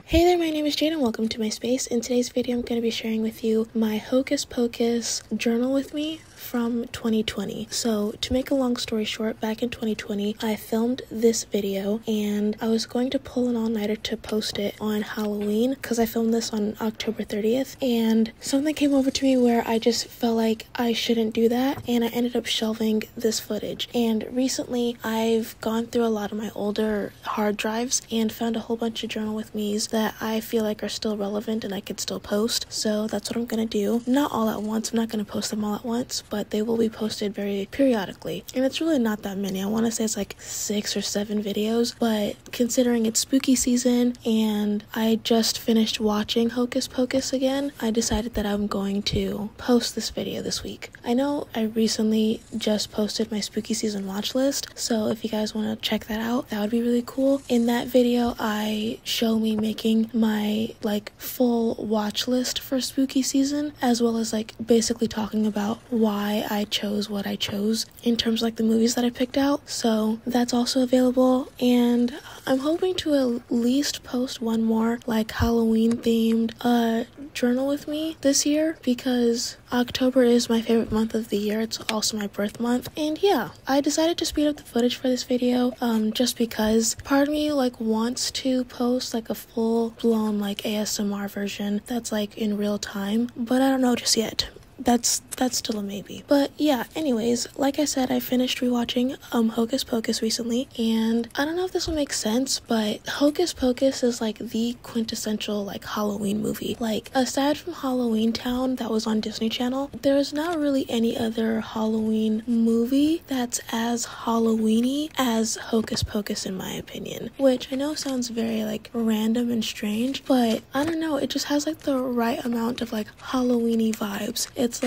Hey there, my name is Jade and welcome to my space. In today's video, I'm going to be sharing with you my Hocus Pocus journal with me from 2020. So to make a long story short, back in 2020, I filmed this video and I was going to pull an all-nighter to post it on Halloween because I filmed this on October 30th, and something came over to me where I just felt like I shouldn't do that, and I ended up shelving this footage. And recently I've gone through a lot of my older hard drives and found a whole bunch of journal with me's that I feel like are still relevant and I could still post. So that's what I'm gonna do. Not all at once, I'm not gonna post them all at once, but they will be posted very periodically. And it's really not that many. I want to say it's like 6 or 7 videos, but considering it's spooky season and I just finished watching Hocus Pocus again, I decided that I'm going to post this video this week. I know I recently just posted my spooky season watch list, so if you guys want to check that out, that would be really cool. In that video, I show me making my full watch list for spooky season, as well as basically talking about why I chose what I chose in terms of the movies that I picked out. So that's also available, and I'm hoping to at least post one more Halloween themed journal with me this year, because October is my favorite month of the year. It's also my birth month. And yeah, I decided to speed up the footage for this video just because part of me wants to post a full-blown ASMR version that's in real time, but I don't know just yet. That's still a maybe. But yeah, anyways, like I said, I finished rewatching Hocus Pocus recently, and I don't know if this will make sense, but Hocus Pocus is the quintessential Halloween movie. Aside from Halloween Town that was on Disney Channel, there's not really any other Halloween movie that's as Halloweeny as Hocus Pocus, in my opinion, which I know sounds very random and strange, but I don't know, it just has the right amount of Halloweeny vibes. It's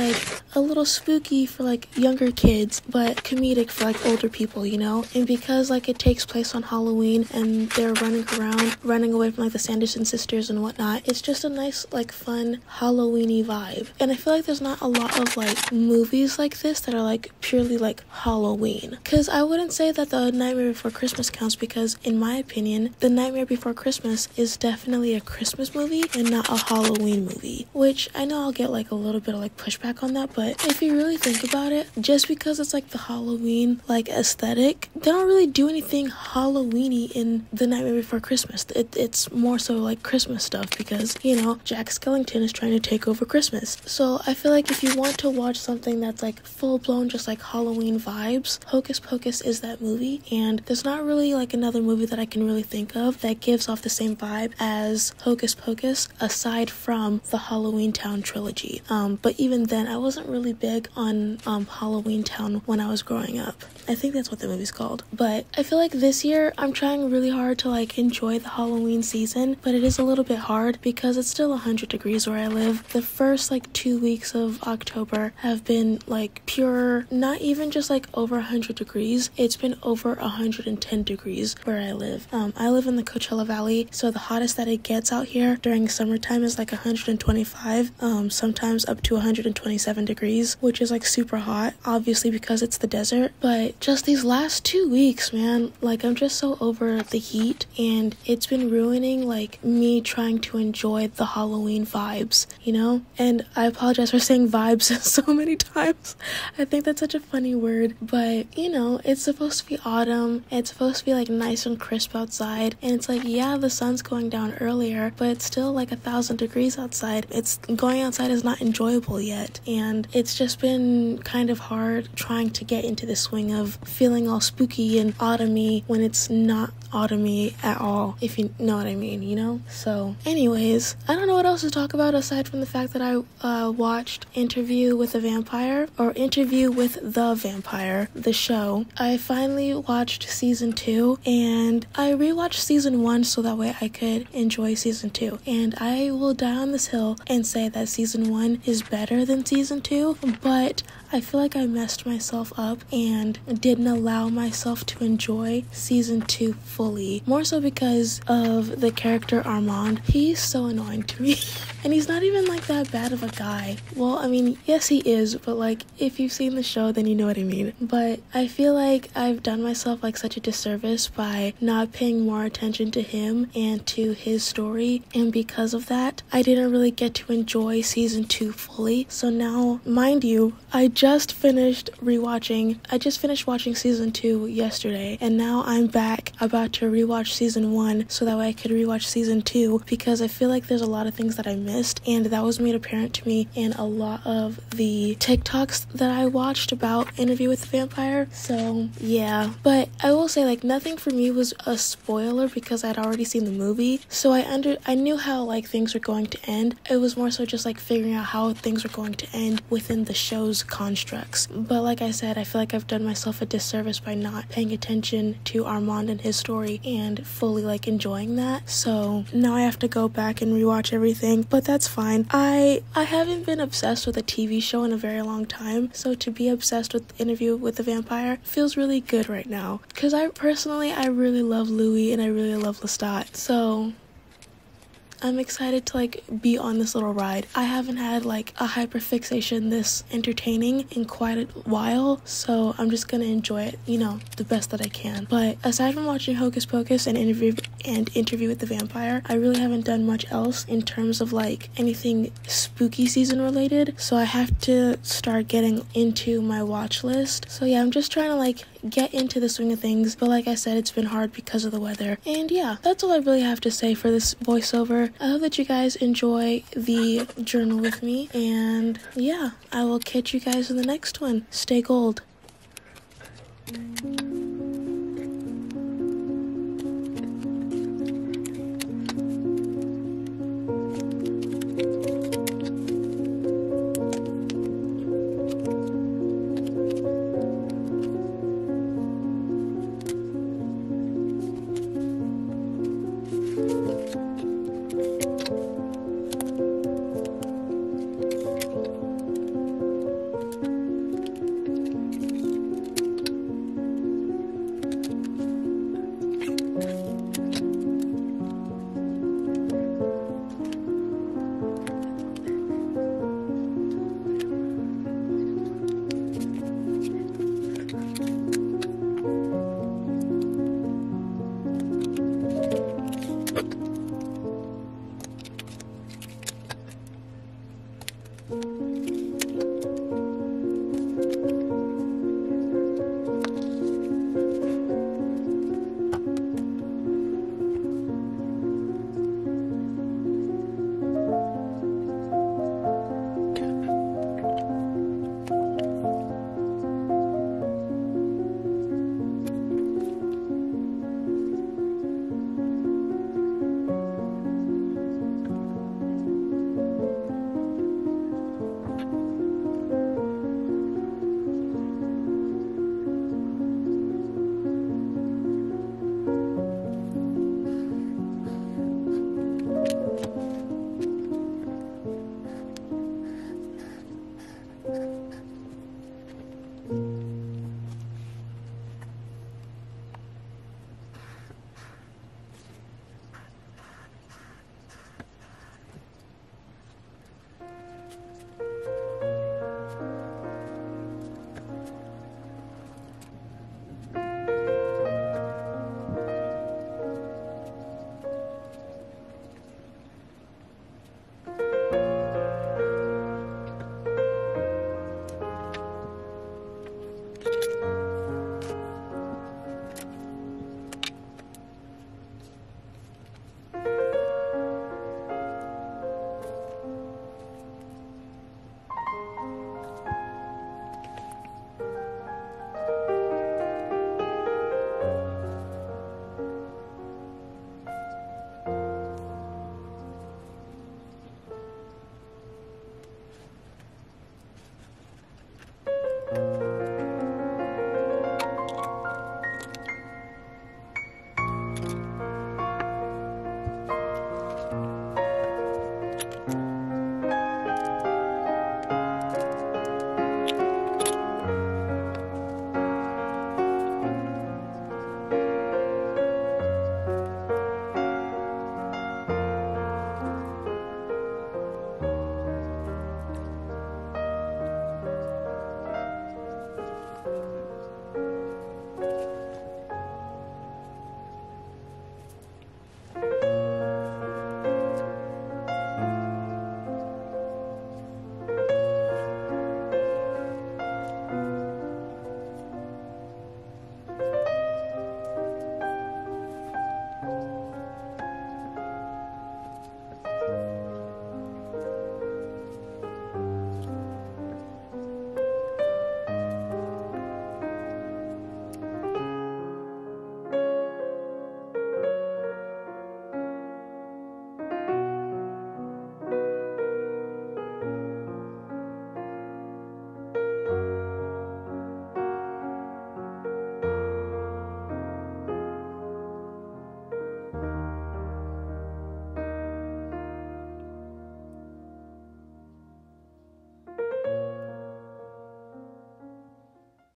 a little spooky for younger kids, but comedic for older people, you know? And because it takes place on Halloween and they're running away from the Sanderson sisters and whatnot, it's just a nice fun Halloweeny vibe. And I feel there's not a lot of movies like this that are purely Halloween. Because I wouldn't say that The Nightmare Before Christmas counts, because in my opinion, The Nightmare Before Christmas is definitely a Christmas movie and not a Halloween movie, which I know I'll get a little bit of pushback on that, but if you really think about it, just because it's the Halloween aesthetic, they don't really do anything Halloweeny in The Nightmare Before Christmas. It's more so Christmas stuff, because you know, Jack Skellington is trying to take over Christmas. So I feel if you want to watch something that's full-blown just Halloween vibes, Hocus Pocus is that movie. And there's not really another movie that I can really think of that gives off the same vibe as Hocus Pocus, aside from the Halloween Town trilogy. But even then, I wasn't really big on Halloween Town when I was growing up. I think that's what the movie's called. But I feel this year I'm trying really hard to enjoy the Halloween season, but it is a little bit hard because it's still 100 degrees where I live. The first 2 weeks of October have been pure, not even just over 100 degrees. It's been over 110 degrees where I live. I live in the Coachella Valley, so the hottest that it gets out here during summertime is 125, sometimes up to 127 degrees, which is super hot, obviously because it's the desert. But just these last 2 weeks, man, I'm just so over the heat, and it's been ruining me trying to enjoy the Halloween vibes, you know? And I apologize for saying vibes so many times. I think that's such a funny word, but you know, it's supposed to be autumn, it's supposed to be nice and crisp outside, and it's yeah, the sun's going down earlier, but it's still 1,000 degrees outside. It's going outside is not enjoyable yet, and it's just been kind of hard trying to get into the swing of feeling all spooky and autumny when it's not autumny at all, if you know what I mean, you know? So anyways, I don't know what else to talk about aside from the fact that I watched Interview with the Vampire, the show. I finally watched season 2, and I rewatched season 1 so that way I could enjoy season 2, and I will die on this hill and say that season 1 is better than season 2, but I feel like I messed myself up and didn't allow myself to enjoy season 2 fully. More so because of the character Armand. He's so annoying to me. And he's not even like that bad of a guy. Well, I mean, yes he is, but like if you've seen the show then you know what I mean. But I feel like I've done myself like such a disservice by not paying more attention to him and to his story, and because of that I didn't really get to enjoy season 2 fully. So now, mind you, I just finished watching season 2 yesterday, and now I'm back about to rewatch season 1 so that way I could rewatch season 2, because I feel like there's a lot of things that I missed, and that was made apparent to me in a lot of the TikToks that I watched about Interview with the Vampire. So yeah, but I will say like nothing for me was a spoiler because I'd already seen the movie, so I knew how like things were going to end. It was more so just like figuring out how things were going to end within the show's constructs. But like I said, I feel like I've done myself a disservice by not paying attention to Armand and his story and fully like enjoying that. So now I have to go back and rewatch everything, but that's fine. I haven't been obsessed with a TV show in a very long time, so to be obsessed with Interview with the Vampire feels really good right now, because I really love Louis and I really love Lestat. So I'm excited to like be on this little ride. I haven't had like a hyperfixation this entertaining in quite a while, so I'm just gonna enjoy it, you know, the best that I can. But aside from watching Hocus Pocus and Interview with the Vampire, I really haven't done much else in terms of like anything spooky season related, so I have to start getting into my watch list. So yeah, I'm just trying to like get into the swing of things, but like I said, it's been hard because of the weather. And yeah, that's all I really have to say for this voiceover. I hope that you guys enjoy the journal with me, and yeah, I will catch you guys in the next one. Stay gold.